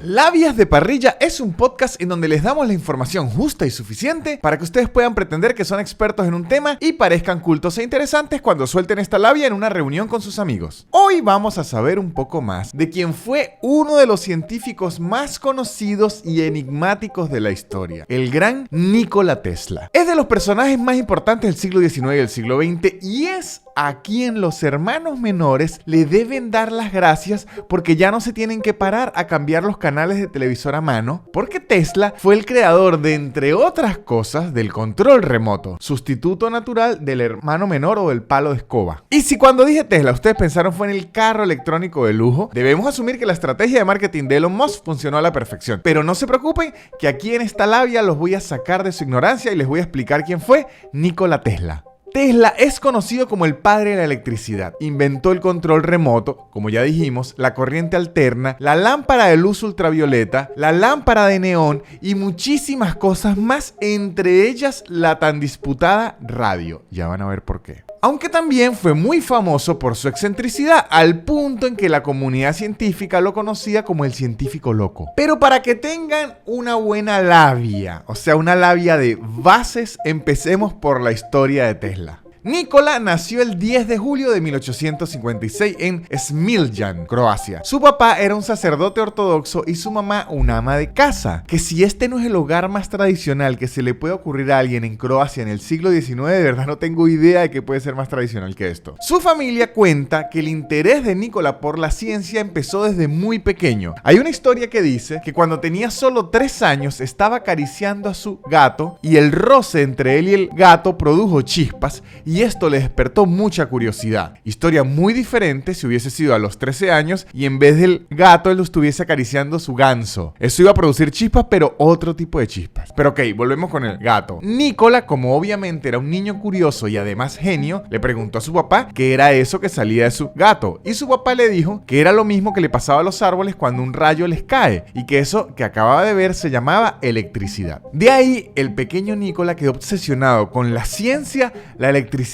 Labias de Parrilla es un podcast en donde les damos la información justa y suficiente para que ustedes puedan pretender que son expertos en un tema y parezcan cultos e interesantes cuando suelten esta labia en una reunión con sus amigos. Hoy vamos a saber un poco más de quién fue uno de los científicos más conocidos y enigmáticos de la historia, el gran Nikola Tesla. Es de los personajes más importantes del siglo XIX y del siglo XX y es a quien los hermanos menores le deben dar las gracias porque ya no se tienen que parar a cambiar los canales de televisor a mano, porque Tesla fue el creador de, entre otras cosas, del control remoto, sustituto natural del hermano menor o del palo de escoba. Y si cuando dije Tesla ustedes pensaron fue en el carro electrónico de lujo, debemos asumir que la estrategia de marketing de Elon Musk funcionó a la perfección. Pero no se preocupen que aquí en esta labia los voy a sacar de su ignorancia y les voy a explicar quién fue Nikola Tesla. Tesla es conocido como el padre de la electricidad. Inventó el control remoto, como ya dijimos, la corriente alterna, la lámpara de luz ultravioleta, la lámpara de neón y muchísimas cosas más, entre ellas la tan disputada radio. Ya van a ver por qué. Aunque también fue muy famoso por su excentricidad, al punto en que la comunidad científica lo conocía como el científico loco. Pero para que tengan una buena labia, o sea, una labia de bases, empecemos por la historia de Tesla. Nikola nació el 10 de julio de 1856 en Smiljan, Croacia. Su papá era un sacerdote ortodoxo y su mamá una ama de casa. Que si este no es el hogar más tradicional que se le puede ocurrir a alguien en Croacia en el siglo XIX, de verdad no tengo idea de qué puede ser más tradicional que esto. Su familia cuenta que el interés de Nikola por la ciencia empezó desde muy pequeño. Hay una historia que dice que cuando tenía solo 3 años estaba acariciando a su gato y el roce entre él y el gato produjo chispas y esto le despertó mucha curiosidad. Historia muy diferente si hubiese sido a los 13 años y en vez del gato él lo estuviese acariciando su ganso. Eso iba a producir chispas, pero otro tipo de chispas. Pero ok, volvemos con el gato. Nikola, como obviamente era un niño curioso y además genio, le preguntó a su papá qué era eso que salía de su gato. Y su papá le dijo que era lo mismo que le pasaba a los árboles cuando un rayo les cae y que eso que acababa de ver se llamaba electricidad. De ahí el pequeño Nikola quedó obsesionado con la ciencia, la electricidad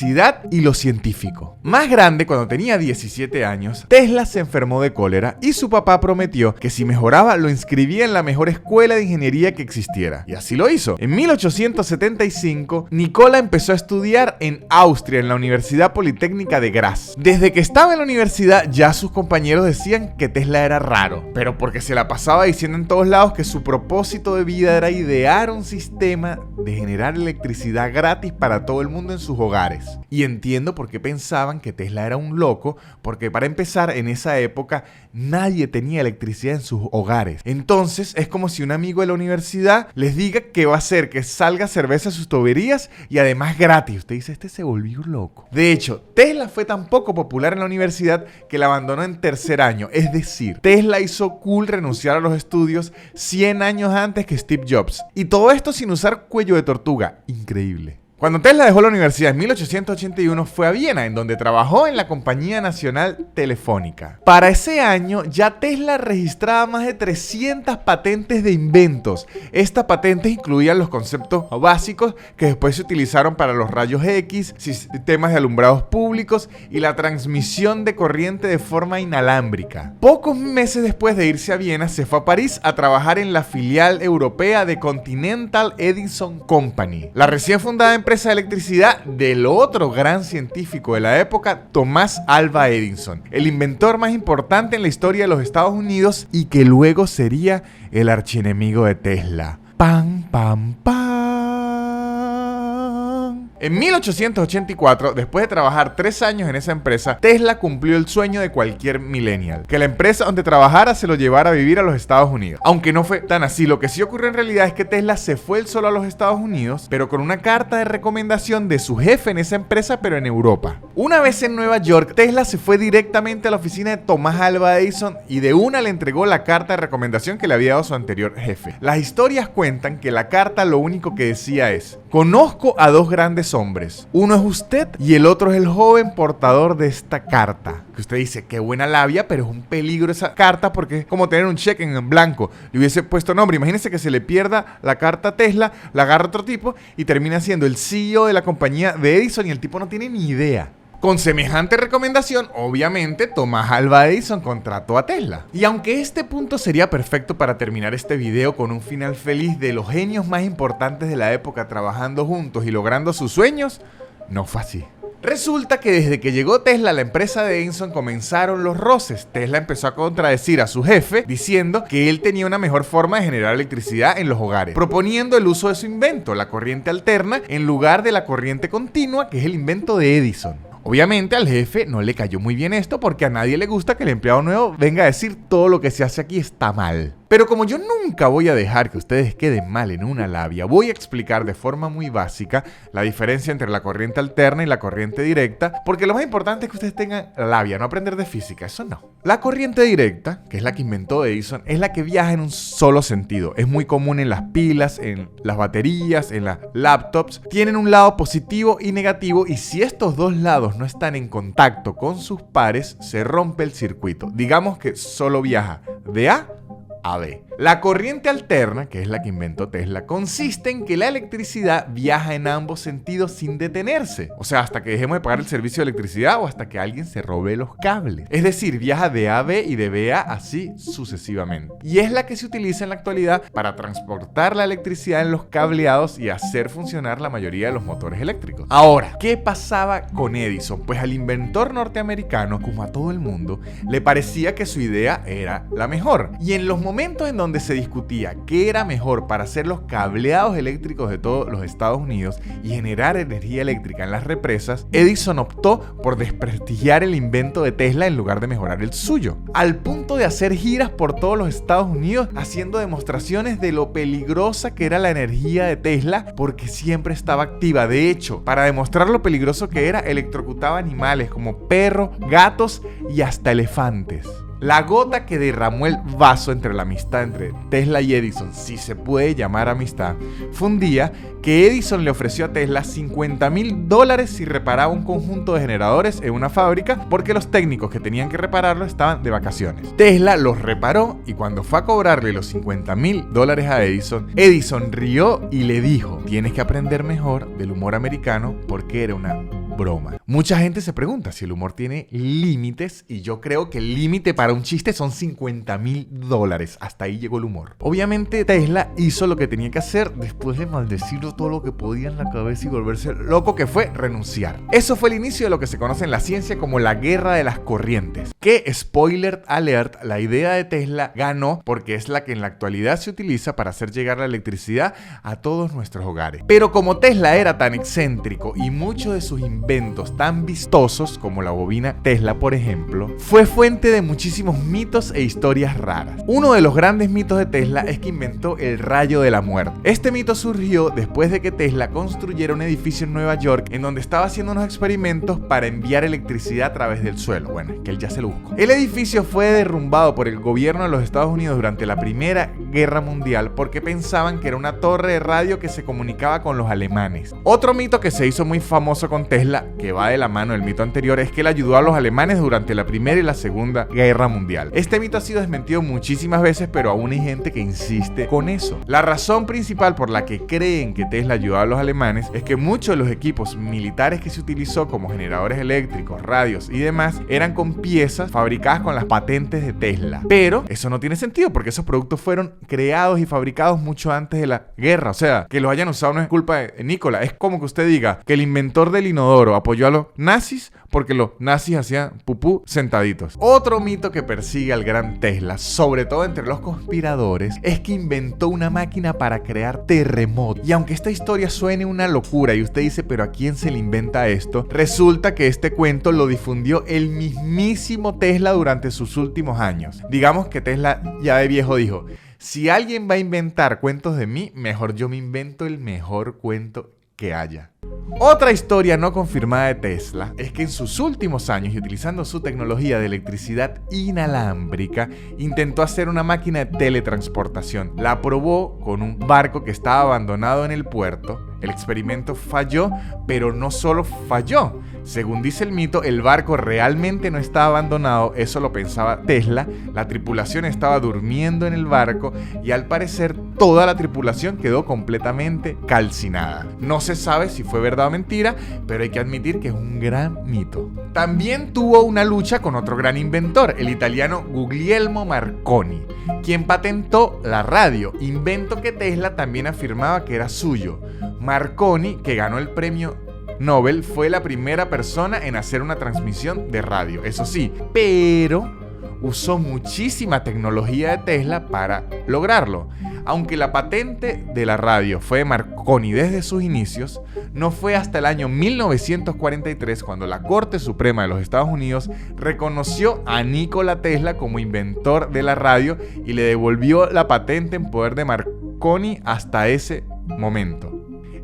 y lo científico. Más grande, cuando tenía 17 años, Tesla se enfermó de cólera y su papá prometió que si mejoraba lo inscribía en la mejor escuela de ingeniería que existiera. Y así lo hizo. En 1875, Nikola empezó a estudiar en Austria, en la Universidad Politécnica de Graz. Desde que estaba en la universidad, ya sus compañeros decían que Tesla era raro, pero porque se la pasaba diciendo en todos lados que su propósito de vida era idear un sistema de generar electricidad gratis para todo el mundo en sus hogares. Y entiendo por qué pensaban que Tesla era un loco, porque para empezar, en esa época nadie tenía electricidad en sus hogares. Entonces es como si un amigo de la universidad les diga que va a hacer que salga cerveza a sus tuberías y además gratis. Usted dice, este se volvió loco. De hecho, Tesla fue tan poco popular en la universidad que la abandonó en tercer año. Es decir, Tesla hizo cool renunciar a los estudios 100 años antes que Steve Jobs. Y todo esto sin usar cuello de tortuga. Increíble. Cuando Tesla dejó la universidad en 1881 fue a Viena, en donde trabajó en la Compañía Nacional Telefónica. Para ese año ya Tesla registraba más de 300 patentes de inventos. Estas patentes incluían los conceptos básicos que después se utilizaron para los rayos X, sistemas de alumbrados públicos y la transmisión de corriente de forma inalámbrica. Pocos meses después de irse a Viena se fue a París a trabajar en la filial europea de Continental Edison Company, la recién fundada empresa de electricidad del otro gran científico de la época, Thomas Alva Edison, el inventor más importante en la historia de los Estados Unidos y que luego sería el archienemigo de Tesla. ¡Pam, pam, pam! En 1884, después de trabajar 3 años en esa empresa, Tesla cumplió el sueño de cualquier millennial, que la empresa donde trabajara se lo llevara a vivir a los Estados Unidos. Aunque no fue tan así, lo que sí ocurrió en realidad es que Tesla se fue él solo a los Estados Unidos, pero con una carta de recomendación de su jefe en esa empresa, pero en Europa. Una vez en Nueva York, Tesla se fue directamente a la oficina de Thomas Alva Edison y de una le entregó la carta de recomendación que le había dado su anterior jefe. Las historias cuentan que la carta lo único que decía es: conozco a 2 grandes hombres. Uno es usted y el otro es el joven portador de esta carta. Que usted dice, qué buena labia, pero es un peligro esa carta porque es como tener un cheque en blanco. Le hubiese puesto nombre. Imagínese que se le pierda la carta a Tesla, la agarra otro tipo y termina siendo el CEO de la compañía de Edison y el tipo no tiene ni idea. Con semejante recomendación, obviamente, Thomas Alva Edison contrató a Tesla. Y aunque este punto sería perfecto para terminar este video con un final feliz de los genios más importantes de la época trabajando juntos y logrando sus sueños, no fue así. Resulta que desde que llegó Tesla a la empresa de Edison comenzaron los roces. Tesla empezó a contradecir a su jefe diciendo que él tenía una mejor forma de generar electricidad en los hogares, proponiendo el uso de su invento, la corriente alterna, en lugar de la corriente continua, que es el invento de Edison. Obviamente al jefe no le cayó muy bien esto porque a nadie le gusta que el empleado nuevo venga a decir todo lo que se hace aquí está mal. Pero como yo nunca voy a dejar que ustedes queden mal en una labia, voy a explicar de forma muy básica la diferencia entre la corriente alterna y la corriente directa, porque lo más importante es que ustedes tengan labia, no aprender de física, eso no. La corriente directa, que es la que inventó Edison, es la que viaja en un solo sentido. Es muy común en las pilas, en las baterías, en las laptops. Tienen un lado positivo y negativo y si estos dos lados no están en contacto con sus pares, se rompe el circuito. Digamos que solo viaja de A a B. La corriente alterna, que es la que inventó Tesla, consiste en que la electricidad viaja en ambos sentidos sin detenerse. O sea, hasta que dejemos de pagar el servicio de electricidad o hasta que alguien se robe los cables. Es decir, viaja de A a B y de B a así sucesivamente. Y es la que se utiliza en la actualidad para transportar la electricidad en los cableados y hacer funcionar la mayoría de los motores eléctricos. Ahora, ¿qué pasaba con Edison? Pues al inventor norteamericano, como a todo el mundo, le parecía que su idea era la mejor. Y en los momentos en donde se discutía qué era mejor para hacer los cableados eléctricos de todos los Estados Unidos y generar energía eléctrica en las represas, Edison optó por desprestigiar el invento de Tesla en lugar de mejorar el suyo, al punto de hacer giras por todos los Estados Unidos haciendo demostraciones de lo peligrosa que era la energía de Tesla porque siempre estaba activa. De hecho, para demostrar lo peligroso que era, electrocutaba animales como perros, gatos y hasta elefantes. La gota que derramó el vaso entre la amistad entre Tesla y Edison, si se puede llamar amistad, fue un día que Edison le ofreció a Tesla $50,000 si reparaba un conjunto de generadores en una fábrica porque los técnicos que tenían que repararlo estaban de vacaciones. Tesla los reparó y cuando fue a cobrarle los $50,000 a Edison, Edison rió y le dijo: tienes que aprender mejor del humor americano porque era una broma. Mucha gente se pregunta si el humor tiene límites y yo creo que el límite para un chiste son $50,000. Hasta ahí llegó el humor. Obviamente Tesla hizo lo que tenía que hacer después de maldecirlo todo lo que podía en la cabeza y volverse loco, que fue renunciar. Eso fue el inicio de lo que se conoce en la ciencia como la guerra de las corrientes, que, spoiler alert, la idea de Tesla ganó porque es la que en la actualidad se utiliza para hacer llegar la electricidad a todos nuestros hogares. Pero como Tesla era tan excéntrico y muchos de sus inventos tan vistosos como la bobina Tesla, por ejemplo, fue fuente de muchísimos mitos e historias raras. Uno de los grandes mitos de Tesla es que inventó el rayo de la muerte. Este mito surgió después de que Tesla construyera un edificio en Nueva York en donde estaba haciendo unos experimentos para enviar electricidad a través del suelo. Bueno, que él ya se lo buscó. El edificio fue derrumbado por el gobierno de los Estados Unidos durante la Primera Guerra Mundial porque pensaban que era una torre de radio que se comunicaba con los alemanes. Otro mito que se hizo muy famoso con Tesla, que va de la mano del mito anterior, es que él ayudó a los alemanes durante la Primera y la Segunda Guerra Mundial. Este mito ha sido desmentido muchísimas veces, pero aún hay gente que insiste con eso. La razón principal por la que creen que Tesla ayudó a los alemanes es que muchos de los equipos militares que se utilizó como generadores eléctricos, radios y demás eran con piezas fabricadas con las patentes de Tesla. Pero eso no tiene sentido porque esos productos fueron creados y fabricados mucho antes de la guerra. O sea, que los hayan usado no es culpa de Nikola. Es como que usted diga que el inventor del inodoro apoyó a los nazis porque los nazis hacían pupú sentaditos. Otro mito que persigue al gran Tesla, sobre todo entre los conspiradores, es que inventó una máquina para crear terremotos. Y aunque esta historia suene una locura y usted dice, pero ¿a quién se le inventa esto? Resulta que este cuento lo difundió el mismísimo Tesla durante sus últimos años. Digamos que Tesla ya de viejo dijo: si alguien va a inventar cuentos de mí, mejor yo me invento el mejor cuento que haya. Otra historia no confirmada de Tesla es que en sus últimos años y utilizando su tecnología de electricidad inalámbrica intentó hacer una máquina de teletransportación. La probó con un barco que estaba abandonado en el puerto. El experimento falló, pero no solo falló, Según dice el mito, el barco realmente no estaba abandonado, eso lo pensaba Tesla, la tripulación estaba durmiendo en el barco y al parecer toda la tripulación quedó completamente calcinada. No se sabe si fue verdad o mentira, pero hay que admitir que es un gran mito. También tuvo una lucha con otro gran inventor, el italiano Guglielmo Marconi, quien patentó la radio, invento que Tesla también afirmaba que era suyo. Marconi, que ganó el premio Nobel, fue la primera persona en hacer una transmisión de radio, eso sí, pero usó muchísima tecnología de Tesla para lograrlo. Aunque la patente de la radio fue de Marconi desde sus inicios, no fue hasta el año 1943 cuando la Corte Suprema de los Estados Unidos reconoció a Nikola Tesla como inventor de la radio y le devolvió la patente en poder de Marconi hasta ese momento.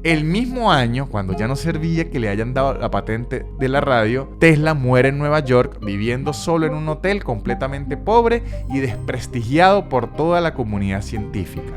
El mismo año, cuando ya no servía que le hayan dado la patente de la radio, Tesla muere en Nueva York viviendo solo en un hotel completamente pobre y desprestigiado por toda la comunidad científica.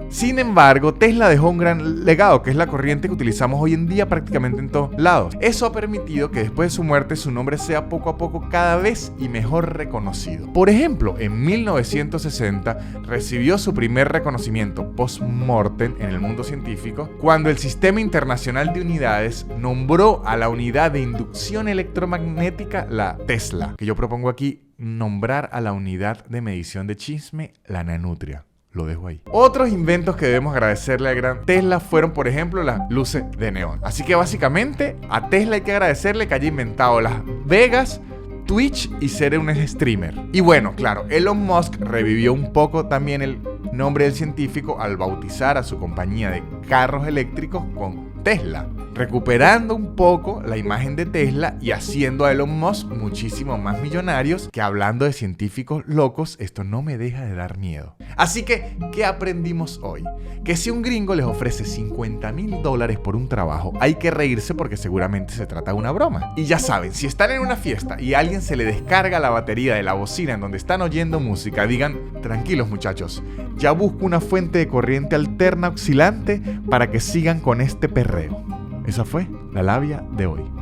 Sin embargo, Tesla dejó un gran legado, que es la corriente que utilizamos hoy en día prácticamente en todos lados. Eso ha permitido que después de su muerte su nombre sea poco a poco cada vez y mejor reconocido. Por ejemplo, en 1960 recibió su primer reconocimiento post-mortem en el mundo científico cuando el Sistema Internacional de Unidades nombró a la unidad de inducción electromagnética la Tesla, que yo propongo aquí nombrar a la unidad de medición de chisme la nanutria. Lo dejo ahí. Otros inventos que debemos agradecerle al gran Tesla fueron, por ejemplo, las luces de neón. Así que básicamente a Tesla hay que agradecerle que haya inventado Las Vegas, Twitch y ser un streamer. Y bueno, claro, Elon Musk revivió un poco también el nombre del científico al bautizar a su compañía de carros eléctricos con Tesla, recuperando un poco la imagen de Tesla y haciendo a Elon Musk muchísimo más millonarios, que hablando de científicos locos, esto no me deja de dar miedo. Así que, ¿qué aprendimos hoy? Que si un gringo les ofrece $50,000 por un trabajo, hay que reírse porque seguramente se trata de una broma. Y ya saben, si están en una fiesta y a alguien se le descarga la batería de la bocina en donde están oyendo música, digan, tranquilos muchachos, ya busco una fuente de corriente alterna oscilante para que sigan con este perreo. Esa fue la labia de hoy.